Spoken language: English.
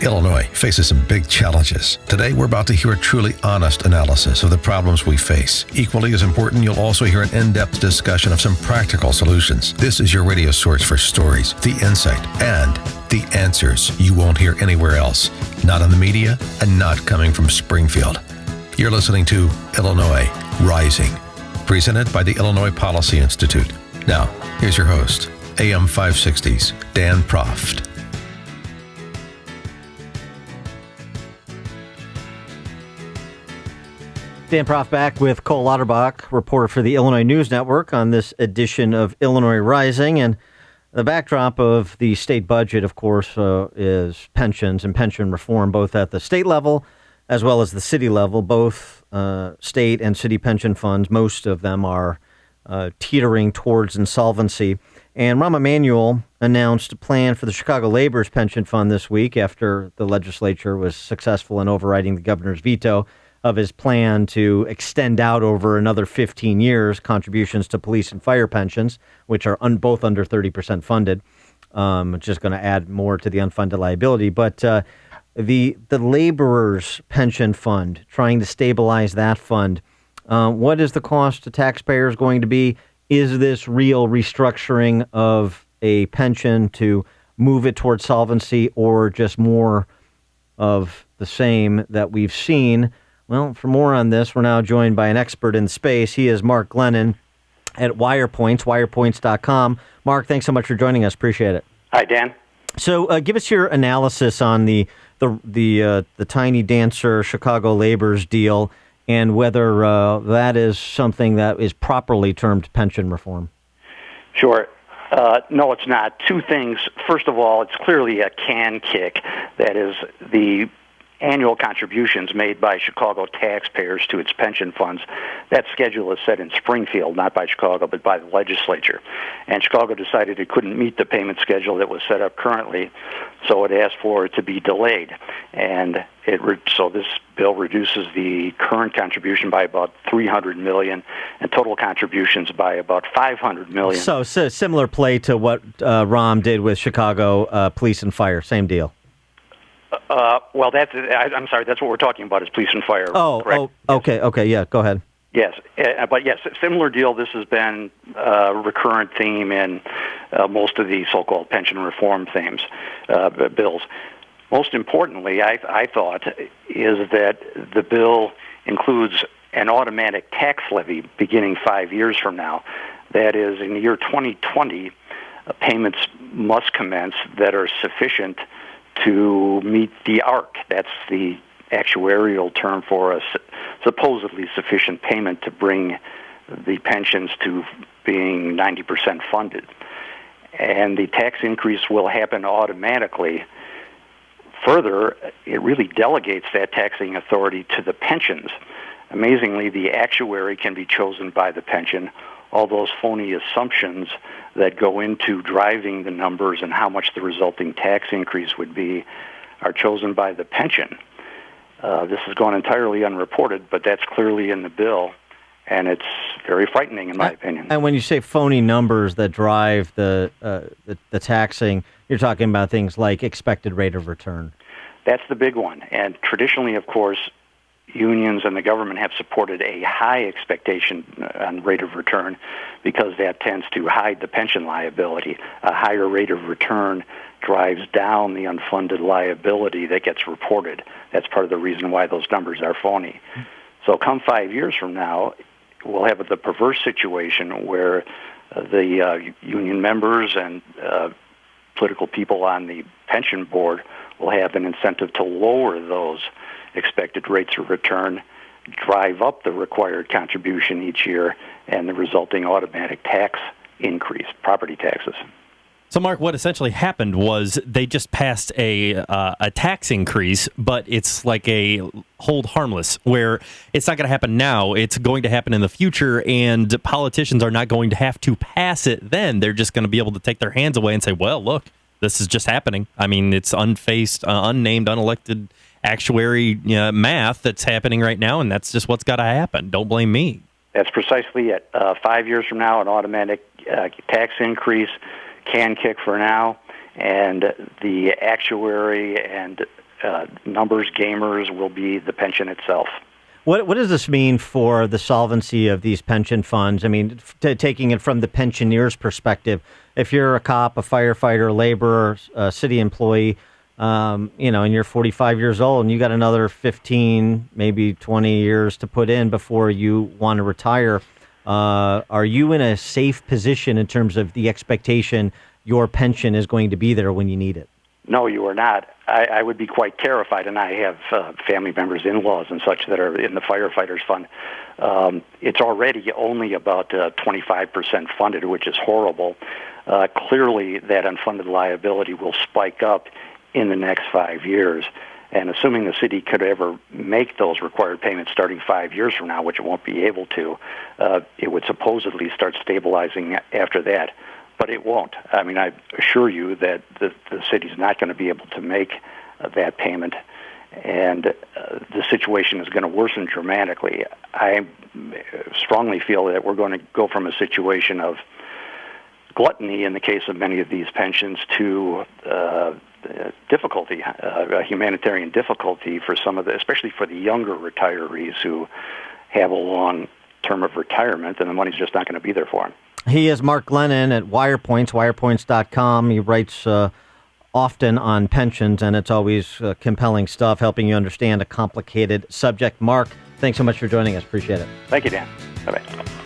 Illinois faces some big challenges. Today, we're about to hear a truly honest analysis of the problems we face. Equally as important, you'll also hear an in-depth discussion of some practical solutions. This is your radio source for stories, the insight, and the answers you won't hear anywhere else. Not in the media and not coming from Springfield. You're listening to Illinois Rising, presented by the Illinois Policy Institute. Now, here's your host, AM 560's Dan Proft. Dan Proft back with Cole Lauterbach, reporter for the Illinois News Network, on this edition of Illinois Rising. And the backdrop of the state budget, of course, is pensions and pension reform, both at the state level as well as the city level. Both state and city pension funds, most of them are teetering towards insolvency. And Rahm Emanuel announced a plan for the Chicago Labor's Pension Fund this week after the legislature was successful in overriding the governor's veto of his plan to extend out over another 15 years contributions to police and fire pensions, which are both under 30% funded, which is going to add more to the unfunded liability. But the laborers' pension fund, trying to stabilize that fund, what is the cost to taxpayers going to be? Is this real restructuring of a pension to move it towards solvency, or just more of the same that we've seen? Well, for more on this, we're now joined by an expert in space. He is Mark Glennon at WirePoints, wirepoints.com. Mark, thanks so much for joining us. Appreciate it. Hi, Dan. So give us your analysis on the Tiny Dancer Chicago Labor's deal and whether that is something that is properly termed pension reform. Sure. No, it's not. Two things. First of all, it's clearly a can kick. That is, the annual contributions made by Chicago taxpayers to its pension funds. That schedule is set in Springfield, not by Chicago, but by the legislature. And Chicago decided it couldn't meet the payment schedule that was set up currently, so it asked for it to be delayed. And so this bill reduces the current contribution by about $300 million and total contributions by about $500 million. So similar play to what Rahm did with Chicago police and fire, same deal. Well, I'm sorry, that's what we're talking about is police and fire. Okay, yeah, go ahead. Yes, but yes, similar deal. This has been a recurrent theme in most of the so-called pension reform bills. Most importantly, I thought, is that the bill includes an automatic tax levy beginning 5 years from now. That is, in the year 2020, payments must commence that are sufficient to meet the ARC. That's the actuarial term for a supposedly sufficient payment to bring the pensions to being 90% funded. And the tax increase will happen automatically. Further, it really delegates that taxing authority to the pensions. Amazingly, the actuary can be chosen by the pension. All those phony assumptions that go into driving the numbers and how much the resulting tax increase would be are chosen by the pension. This has gone entirely unreported, but that's clearly in the bill, and it's very frightening in my opinion. And when you say phony numbers that drive the taxing, you're talking about things like expected rate of return. That's the big one. And traditionally, of course, unions and the government have supported a high expectation on rate of return because that tends to hide the pension liability. A higher rate of return drives down the unfunded liability that gets reported. That's part of the reason why those numbers are phony. So come 5 years from now, we'll have the perverse situation where the union members and political people on the pension board will have an incentive to lower those expected rates of return, drive up the required contribution each year, and the resulting automatic tax increase, property taxes. So, Mark, what essentially happened was they just passed a tax increase, but it's like a hold harmless, where it's not going to happen now. It's going to happen in the future, and politicians are not going to have to pass it then. They're just going to be able to take their hands away and say, well, look, this is just happening. I mean, it's unfaced, unnamed, unelected actuary math that's happening right now, and that's just what's got to happen. Don't blame me. That's precisely it. 5 years from now, an automatic tax increase can kick for now, and the actuary and numbers gamers will be the pension itself. What does this mean for the solvency of these pension funds? I mean, taking it from the pensioner's perspective, if you're a cop, a firefighter, a laborer, a city employee, and you're 45 years old and you got another 15, maybe 20 years to put in before you want to retire, are you in a safe position in terms of the expectation your pension is going to be there when you need it? No, you are not. I would be quite terrified, and I have family members, in-laws, and such that are in the firefighters fund. It's already only about 25% funded, which is horrible. Clearly, that unfunded liability will spike up in the next 5 years. And assuming the city could ever make those required payments starting 5 years from now, which it won't be able to, it would supposedly start stabilizing after that. But it won't. I mean, I assure you that the city's not going to be able to make that payment, and the situation is going to worsen dramatically. I strongly feel that we're going to go from a situation of gluttony in the case of many of these pensions to difficulty, humanitarian difficulty for some of the, especially for the younger retirees who have a long term of retirement, and the money's just not going to be there for them. He is Mark Glennon at wirepoints.com. He writes often on pensions, and it's always compelling stuff, helping you understand a complicated subject. Mark, thanks so much for joining us. Appreciate it. Thank you, Dan. Bye-bye.